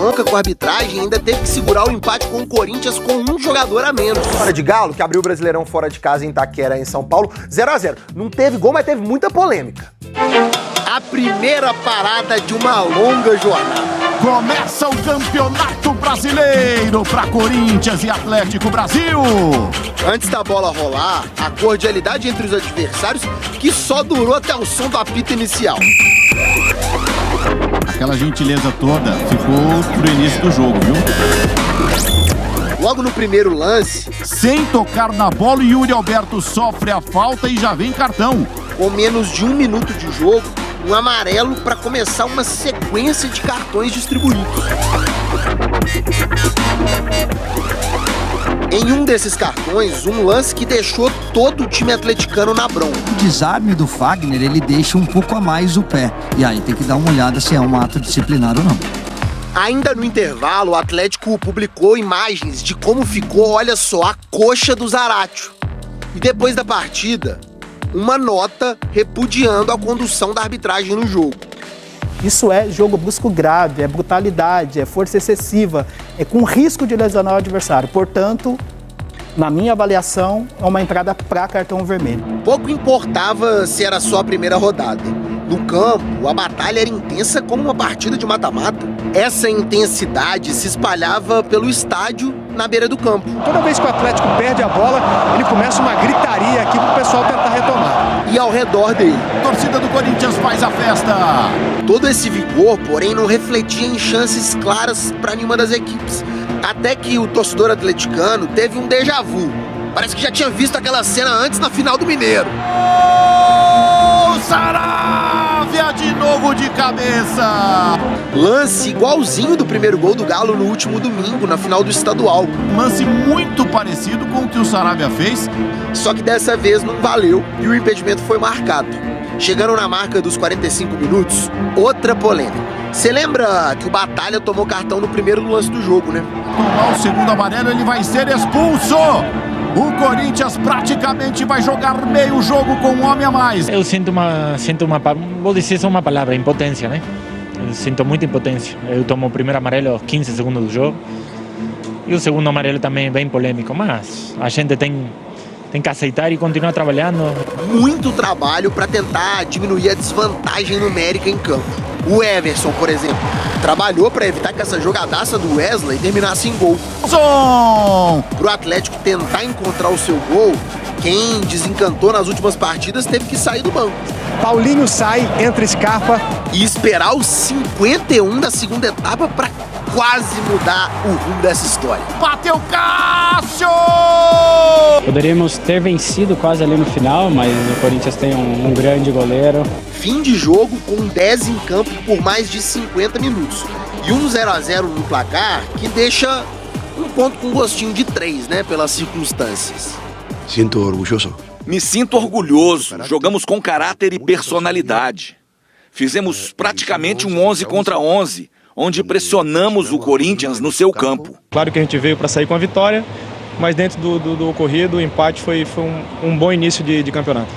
bronca com a arbitragem e ainda teve que segurar o empate com o Corinthians com um jogador a menos. História de Galo, que abriu o Brasileirão fora de casa em Itaquera, em São Paulo, 0x0. Não teve gol, mas teve muita polêmica. A primeira parada de uma longa jornada. Começa o Campeonato Brasileiro para Corinthians e Atlético Brasil. Antes da bola rolar, a cordialidade entre os adversários que só durou até o som do apito inicial. Aquela gentileza toda ficou pro início do jogo, viu? Logo no primeiro lance, sem tocar na bola, Yuri Alberto sofre a falta e já vem cartão. Com menos de 1 minuto de jogo, um amarelo para começar uma sequência de cartões distribuídos. Em um desses cartões, um lance que deixou todo o time atleticano na bronca. O desarme do Fagner, ele deixa um pouco a mais o pé. E aí tem que dar uma olhada se é um ato disciplinar ou não. Ainda no intervalo, o Atlético publicou imagens de como ficou, olha só, a coxa do Zaratio. E depois da partida, uma nota repudiando a condução da arbitragem no jogo. Isso é jogo brusco grave, é brutalidade, é força excessiva, é com risco de lesionar o adversário. Portanto, na minha avaliação, é uma entrada para cartão vermelho. Pouco importava se era só a primeira rodada. No campo, a batalha era intensa como uma partida de mata-mata. Essa intensidade se espalhava pelo estádio na beira do campo. Toda vez que o Atlético perde a bola, ele começa uma gritaria aqui pro pessoal tentar retomar. E ao redor dele, a torcida do Corinthians faz a festa. Todo esse vigor, porém, não refletia em chances claras para nenhuma das equipes. Até que o torcedor atleticano teve um déjà vu. Parece que já tinha visto aquela cena antes na final do Mineiro. Saravia de novo de cabeça. Lance igualzinho do primeiro gol do Galo no último domingo, na final do estadual. Lance muito parecido com o que o Saravia fez. Só que dessa vez não valeu e o impedimento foi marcado. Chegando na marca dos 45 minutos, outra polêmica. Você lembra que o Batalha tomou cartão no primeiro lance do jogo, né? Tomar o segundo amarelo, ele vai ser expulso. O Corinthians praticamente vai jogar meio jogo com um homem a mais. Eu sinto uma, vou dizer só uma palavra, impotência, né? Eu sinto muita impotência. Eu tomo o primeiro amarelo aos 15 segundos do jogo. E o segundo amarelo também é bem polêmico, mas a gente tem que aceitar e continuar trabalhando. Muito trabalho para tentar diminuir a desvantagem numérica em campo. O Everson, por exemplo, trabalhou para evitar que essa jogadaça do Wesley terminasse em gol. Pro Atlético tentar encontrar o seu gol, quem desencantou nas últimas partidas teve que sair do banco. Paulinho sai, entra Scarpa. E esperar os 51 da segunda etapa para quase mudar o rumo dessa história. Bateu Cássio! Poderíamos ter vencido quase ali no final, mas o Corinthians tem um grande goleiro. Fim de jogo com 10 em campo por mais de 50 minutos. E um 0x0 no placar que deixa um ponto com gostinho de 3, né, pelas circunstâncias. Sinto orgulhoso. Me sinto orgulhoso. Jogamos com caráter e personalidade. Fizemos praticamente um 11 contra 11, onde pressionamos o Corinthians no seu campo. Claro que a gente veio para sair com a vitória, mas dentro do ocorrido, o empate foi um bom início de campeonato.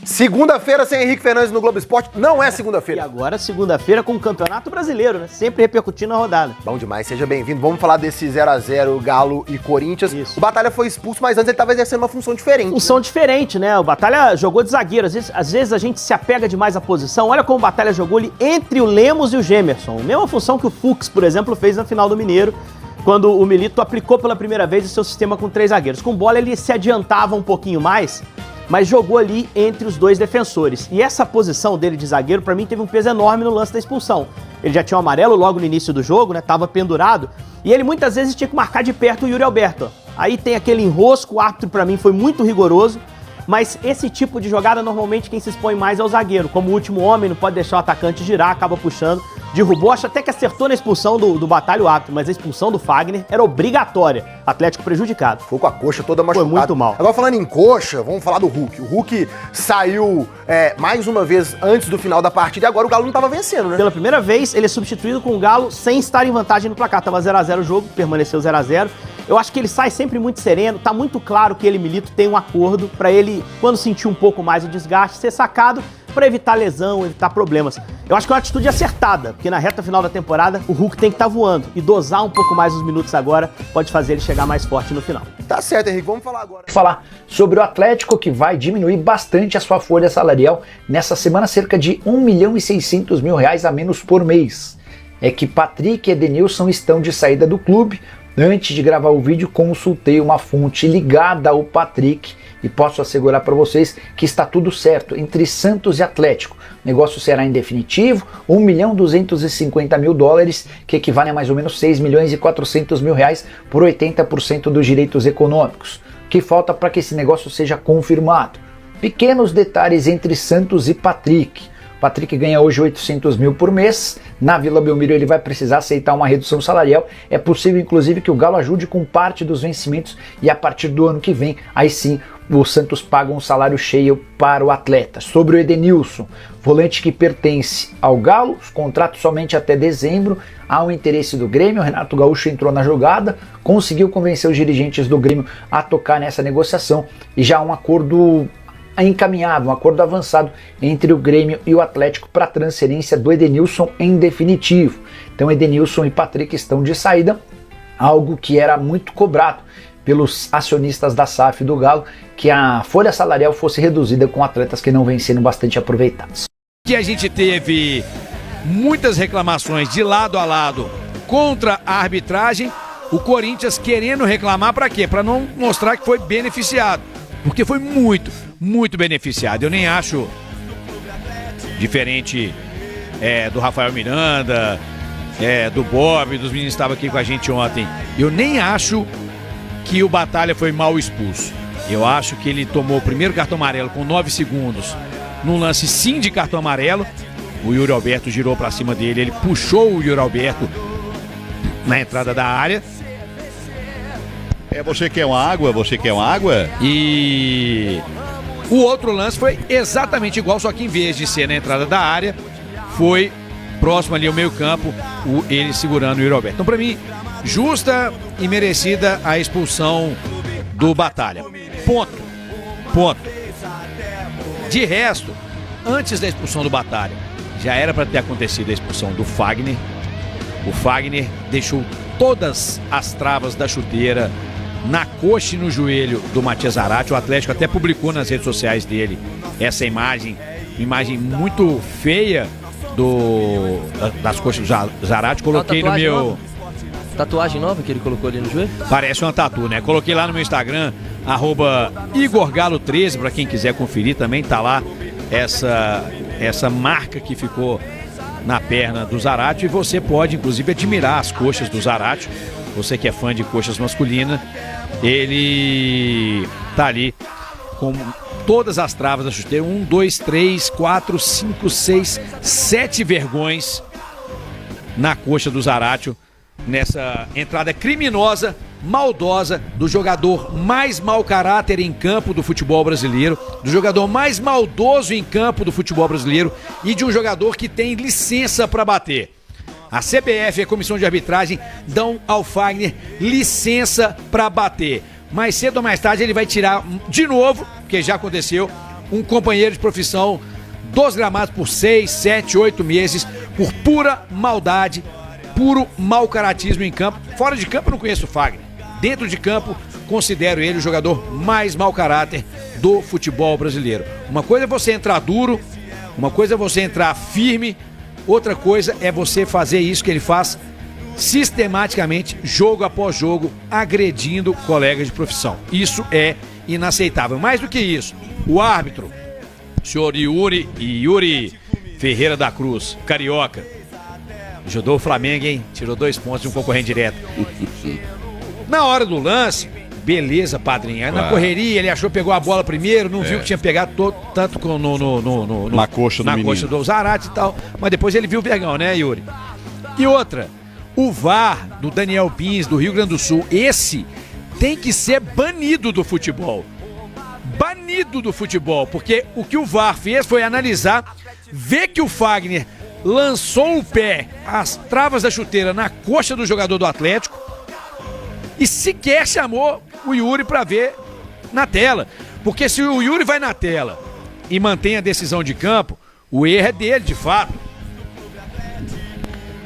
Segunda-feira sem Henrique Fernandes no Globo Esporte, não é segunda-feira. E agora segunda-feira com o Campeonato Brasileiro, né? Sempre repercutindo a rodada. Bom demais, seja bem-vindo. Vamos falar desse 0x0 Galo e Corinthians. Isso. O Batalha foi expulso, mas antes ele estava exercendo uma função diferente. Função diferente, né? O Batalha jogou de zagueiro. Às vezes a gente se apega demais à posição. Olha como o Batalha jogou ali entre o Lemos e o Gemerson. Mesma função que o Fux, por exemplo, fez na final do Mineiro, quando o Milito aplicou pela primeira vez o seu sistema com 3 zagueiros. Com bola ele se adiantava um pouquinho mais, mas jogou ali entre os 2 defensores. E essa posição dele de zagueiro, pra mim, teve um peso enorme no lance da expulsão. Ele já tinha um amarelo logo no início do jogo, né? Tava pendurado. E ele muitas vezes tinha que marcar de perto o Yuri Alberto. Aí tem aquele enrosco, o árbitro pra mim foi muito rigoroso. Mas esse tipo de jogada, normalmente, quem se expõe mais é o zagueiro. Como o último homem, não pode deixar o atacante girar, acaba puxando. Derrubou, acho até que acertou na expulsão do Batalha o árbitro, mas a expulsão do Fagner era obrigatória. Atlético prejudicado. Ficou com a coxa toda machucada. Foi muito mal. Agora falando em coxa, vamos falar do Hulk. O Hulk saiu mais uma vez antes do final da partida e agora o Galo não estava vencendo, né? Pela primeira vez, ele é substituído com o Galo sem estar em vantagem no placar. Tava 0x0 o jogo, permaneceu 0x0. Eu acho que ele sai sempre muito sereno, tá muito claro que ele e Milito tem um acordo para ele, quando sentir um pouco mais o desgaste, ser sacado, pra evitar lesão, evitar problemas. Eu acho que é uma atitude acertada, porque na reta final da temporada o Hulk tem que estar voando e dosar um pouco mais os minutos agora pode fazer ele chegar mais forte no final. Tá certo, Henrique, vamos falar agora. Falar sobre o Atlético, que vai diminuir bastante a sua folha salarial nessa semana, cerca de R$1.600.000 a menos por mês. É que Patrick e Edenilson estão de saída do clube. Antes de gravar o vídeo, consultei uma fonte ligada ao Patrick e posso assegurar para vocês que está tudo certo entre Santos e Atlético. O negócio será em definitivo, $1.250.000, que equivale a mais ou menos R$6.400.000 por 80% dos direitos econômicos. O que falta para que esse negócio seja confirmado? Pequenos detalhes entre Santos e Patrick. Patrick ganha hoje 800 mil por mês. Na Vila Belmiro ele vai precisar aceitar uma redução salarial. É possível, inclusive, que o Galo ajude com parte dos vencimentos e a partir do ano que vem, aí sim, o Santos paga um salário cheio para o atleta. Sobre o Edenilson, volante que pertence ao Galo, contrato somente até dezembro. Há um interesse do Grêmio, o Renato Gaúcho entrou na jogada, conseguiu convencer os dirigentes do Grêmio a tocar nessa negociação e já há um acordo encaminhado, um acordo avançado entre o Grêmio e o Atlético para a transferência do Edenilson em definitivo. Então Edenilson e Patrick estão de saída, algo que era muito cobrado pelos acionistas da SAF do Galo, que a folha salarial fosse reduzida com atletas que não vêm sendo bastante aproveitados. Que a gente teve muitas reclamações de lado a lado contra a arbitragem, o Corinthians querendo reclamar para quê? Para não mostrar que foi beneficiado, porque foi muito beneficiado. Eu nem acho diferente do Rafael Miranda, do Bob, dos meninos que estavam aqui com a gente ontem. Eu nem acho que o Batalha foi mal expulso. Eu acho que ele tomou o primeiro cartão amarelo com 9 segundos, num lance sim de cartão amarelo. O Yuri Alberto girou pra cima dele, ele puxou o Yuri Alberto na entrada da área. Você quer uma água? Você quer uma água? E o outro lance foi exatamente igual, só que em vez de ser na entrada da área, foi próximo ali ao meio campo, ele segurando o Yuri Alberto. Então, pra mim, justa e merecida a expulsão do Batalha. Ponto. De resto, antes da expulsão do Batalha, já era para ter acontecido a expulsão do Fagner. O Fagner deixou todas as travas da chuteira na coxa e no joelho do Matias Zarate. O Atlético até publicou nas redes sociais dele essa imagem, uma imagem muito feia das coxas do Zarate. Coloquei no meu... Nova? Tatuagem nova que ele colocou ali no joelho? Parece uma tatu, né? Coloquei lá no meu Instagram, @IgorGalo13, para quem quiser conferir também, tá lá essa marca que ficou na perna do Zarate, e você pode inclusive admirar as coxas do Zarate. Você que é fã de coxas masculinas, ele tá ali com todas as travas da chuteira, 1, 2, 3, 4, 5, 6, 7 vergões na coxa do Zarate, nessa entrada criminosa, maldosa, do jogador mais mau caráter em campo do futebol brasileiro, do jogador mais maldoso em campo do futebol brasileiro e de um jogador que tem licença para bater. A CBF e a comissão de arbitragem dão ao Fagner licença para bater. Mais cedo ou mais tarde ele vai tirar de novo, porque já aconteceu, um companheiro de profissão dos gramados por 6, 7, 8 meses, por pura maldade, puro mau caratismo em campo. Fora de campo eu não conheço o Fagner. Dentro de campo, considero ele o jogador mais mau caráter do futebol brasileiro. Uma coisa é você entrar duro, uma coisa é você entrar firme, outra coisa é você fazer isso que ele faz sistematicamente, jogo após jogo, agredindo colegas de profissão. Isso é inaceitável. Mais do que isso, o árbitro, o senhor Yuri Ferreira da Cruz, carioca, ajudou o Flamengo, hein? Tirou 2 pontos de um concorrente direto. Na hora do lance, beleza, padrinho. Aí na correria, ele achou, pegou a bola primeiro, não viu que tinha pegado tanto na coxa do Zarate e tal. Mas depois ele viu o vergão, né, Yuri? E outra, o VAR do Daniel Pins, do Rio Grande do Sul, esse tem que ser banido do futebol. Banido do futebol, porque o que o VAR fez foi analisar, ver que o Fagner lançou o pé, as travas da chuteira na coxa do jogador do Atlético e sequer chamou o Yuri para ver na tela. Porque se o Yuri vai na tela e mantém a decisão de campo, o erro é dele, de fato.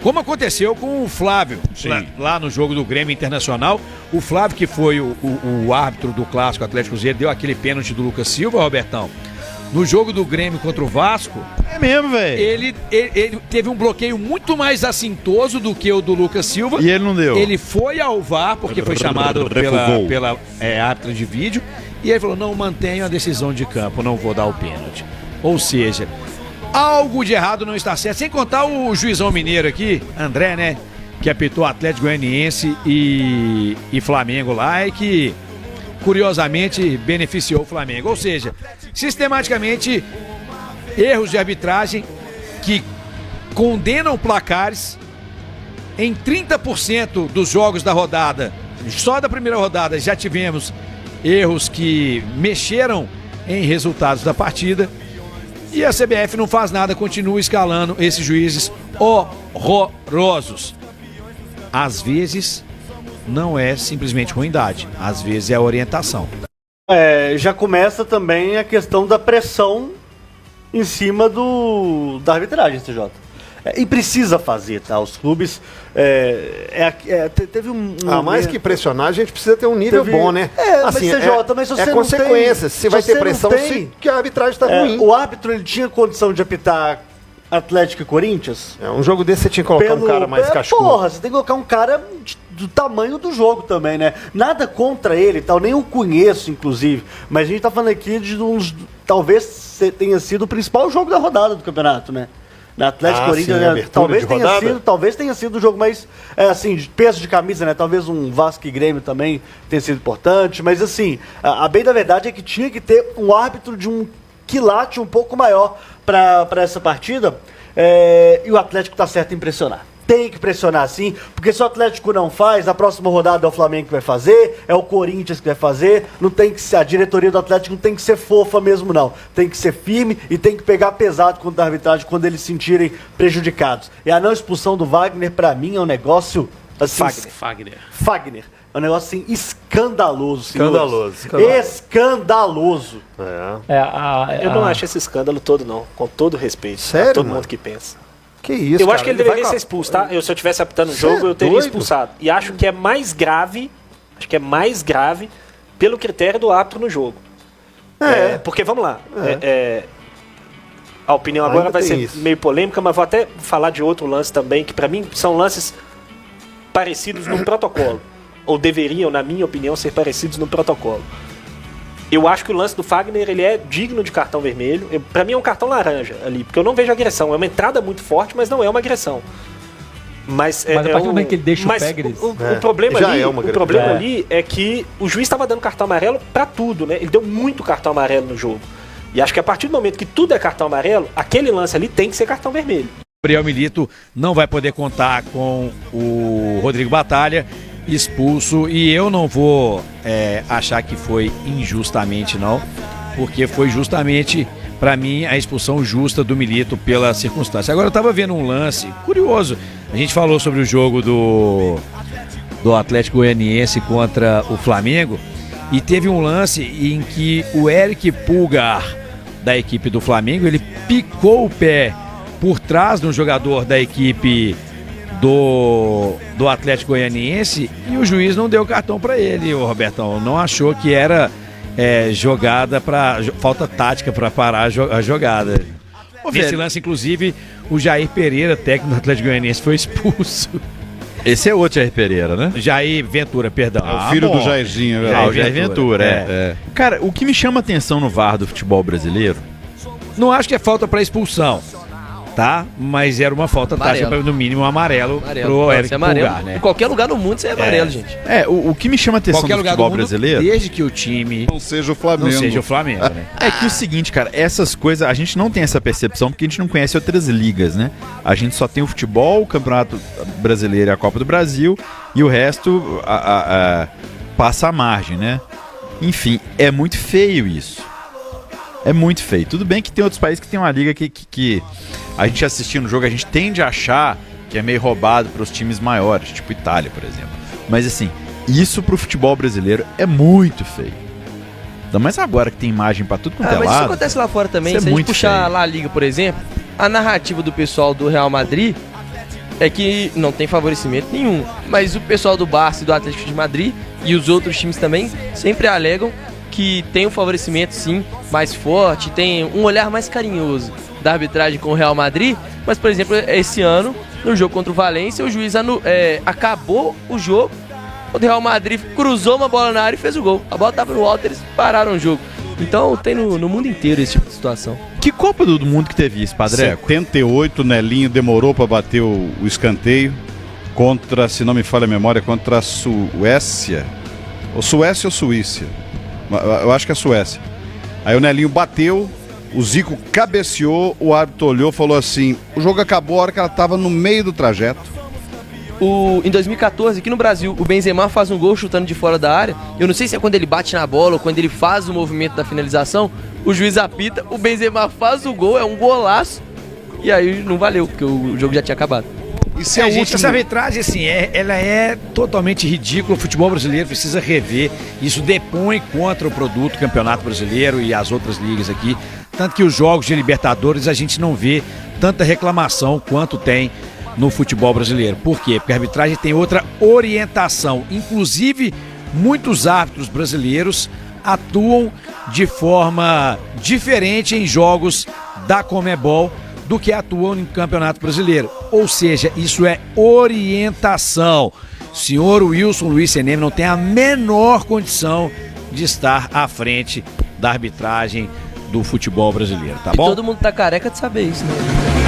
Como aconteceu com o Flávio, lá no jogo do Grêmio Internacional. O Flávio, que foi o árbitro do Clássico Atlético Cruzeiro, deu aquele pênalti do Lucas Silva, Robertão. No jogo do Grêmio contra o Vasco... É mesmo, velho. Ele teve um bloqueio muito mais assintoso do que o do Lucas Silva. E ele não deu. Ele foi ao VAR, porque foi chamado pela árbitra de vídeo. E ele falou, não, mantenho a decisão de campo, não vou dar o pênalti. Ou seja, algo de errado não está certo. Sem contar o juizão mineiro aqui, André, né? Que apitou Atlético Goianiense e Flamengo lá e que, curiosamente, beneficiou o Flamengo. Ou seja, sistematicamente, erros de arbitragem que condenam placares em 30% dos jogos da rodada. Só da primeira rodada já tivemos erros que mexeram em resultados da partida. E a CBF não faz nada, continua escalando esses juízes horrorosos. Às vezes, não é simplesmente ruindade, às vezes é orientação. Já começa também a questão da pressão em cima da arbitragem, CJ. E precisa fazer, tá? Os clubes... teve mais que pressionar, a gente precisa ter um nível bom, né? Assim, mas CJ, mas se você não consequência. Se vai ter pressão, que a arbitragem está ruim. O árbitro, ele tinha condição de apitar Atlético e Corinthians? Um jogo desse você tinha que colocar um cara mais cascudo. Porra, você tem que colocar um cara do tamanho do jogo também, né? Nada contra ele e tal, nem o conheço, inclusive. Mas a gente tá falando aqui de talvez tenha sido o principal jogo da rodada do campeonato, né? Na Atlético Corinthians, né? Talvez tenha sido o jogo mais, assim, de peso de camisa, né? Talvez um Vasco e Grêmio também tenha sido importante, mas assim, a bem da verdade é que tinha que ter um árbitro de um quilate um pouco maior para essa partida, e o Atlético tá certo em pressionar. Tem que pressionar sim, porque se o Atlético não faz, a próxima rodada é o Flamengo que vai fazer, é o Corinthians que vai fazer, não tem que ser, a diretoria do Atlético não tem que ser fofa mesmo não, tem que ser firme e tem que pegar pesado contra a arbitragem quando eles se sentirem prejudicados. E a não expulsão do Wagner, pra mim, é um negócio assim... Fagner. É um negócio assim escandaloso, senhores. Escandaloso. Eu não acho esse escândalo todo não, com todo respeito. Sério, a todo mundo que pensa. Que isso, eu acho que ele deveria ser expulso, tá? Se eu estivesse apitando o jogo, eu teria expulsado. E acho que é mais grave, pelo critério do árbitro no jogo. Porque, vamos lá, a opinião agora vai ser meio polêmica, mas vou até falar de outro lance também, que pra mim são lances parecidos no protocolo. Ou deveriam, na minha opinião, ser parecidos no protocolo. Eu acho que o lance do Fagner, ele é digno de cartão vermelho. Pra mim é um cartão laranja ali, porque eu não vejo agressão. É uma entrada muito forte, mas não é uma agressão. Mas a partir do momento que ele deixa o pé, o problema ali é que o juiz estava dando cartão amarelo pra tudo, né? Ele deu muito cartão amarelo no jogo. E acho que a partir do momento que tudo é cartão amarelo, aquele lance ali tem que ser cartão vermelho. Gabriel Milito não vai poder contar com o Rodrigo Batalha, expulso, e eu não vou achar que foi injustamente não, porque foi justamente, para mim, a expulsão justa do Milito pela circunstância. Agora eu tava vendo um lance curioso, a gente falou sobre o jogo do Atlético Goianiense contra o Flamengo, e teve um lance em que o Eric Pulgar, da equipe do Flamengo, ele picou o pé por trás de um jogador da equipe do Atlético Goianiense, e o juiz não deu cartão para ele, o Robertão. Não achou que era jogada para falta tática para parar a jogada. Nesse lance, inclusive, o Jair Pereira, técnico do Atlético Goianiense, foi expulso. Esse é outro Jair Pereira, né? Jair Ventura, perdão. O filho do Jairzinho. O Jair Ventura, Cara, o que me chama atenção no VAR do futebol brasileiro... Não acho que é falta para expulsão, tá? Mas era uma falta tática, no mínimo um amarelo pro Eric Pulgar, né? Em qualquer lugar no mundo isso é amarelo, gente. O que me chama atenção no futebol brasileiro... Desde que o time... Não seja o Flamengo. Né? É que o seguinte, cara, essas coisas... A gente não tem essa percepção porque a gente não conhece outras ligas, né? A gente só tem o futebol, o Campeonato Brasileiro e a Copa do Brasil, e o resto passa a margem, né? Enfim, é muito feio isso. É muito feio. Tudo bem que tem outros países que tem uma liga que a gente assistindo o jogo, a gente tende a achar que é meio roubado para os times maiores, tipo Itália, por exemplo. Mas assim, isso pro futebol brasileiro é muito feio. Ainda mais agora que tem imagem para tudo quanto é lado. Mas isso acontece lá fora também. Se a gente puxar lá a Liga, por exemplo, A narrativa do pessoal do Real Madrid é que não tem favorecimento nenhum, mas o pessoal do Barça e do Atlético de Madrid e os outros times também sempre alegam que tem um favorecimento sim mais forte, tem um olhar mais carinhoso da arbitragem com o Real Madrid, mas por exemplo esse ano no jogo contra o Valência o juiz acabou o jogo, o Real Madrid cruzou uma bola na área e fez o gol, a bola estava no alto, eles pararam o jogo. Então tem no mundo inteiro esse tipo de situação. Que Copa do Mundo que teve isso, Padre? 78, Nelinho demorou para bater o escanteio contra, se não me falha a memória, contra a Suécia. Ou Suécia ou Suíça? Eu acho que é Suécia. Aí o Nelinho bateu, o Zico cabeceou, o árbitro olhou e falou assim, o jogo acabou a hora que ela estava no meio do trajeto. Em 2014, aqui no Brasil, o Benzema faz um gol chutando de fora da área. Eu não sei se é quando ele bate na bola ou quando ele faz o movimento da finalização. O juiz apita, o Benzema faz o gol, é um golaço. E aí não valeu, porque o jogo já tinha acabado. Isso é gente, essa arbitragem, assim, ela é totalmente ridícula. O futebol brasileiro precisa rever. Isso depõe contra o produto Campeonato Brasileiro e as outras ligas aqui. Tanto que os jogos de Libertadores a gente não vê tanta reclamação quanto tem no futebol brasileiro. Por quê? Porque a arbitragem tem outra orientação. Inclusive, muitos árbitros brasileiros atuam de forma diferente em jogos da Conmebol do que atuam no Campeonato Brasileiro. Ou seja, isso é orientação. O senhor Wilson Luiz Seneme não tem a menor condição de estar à frente da arbitragem do futebol brasileiro, tá bom? E todo mundo tá careca de saber isso, né?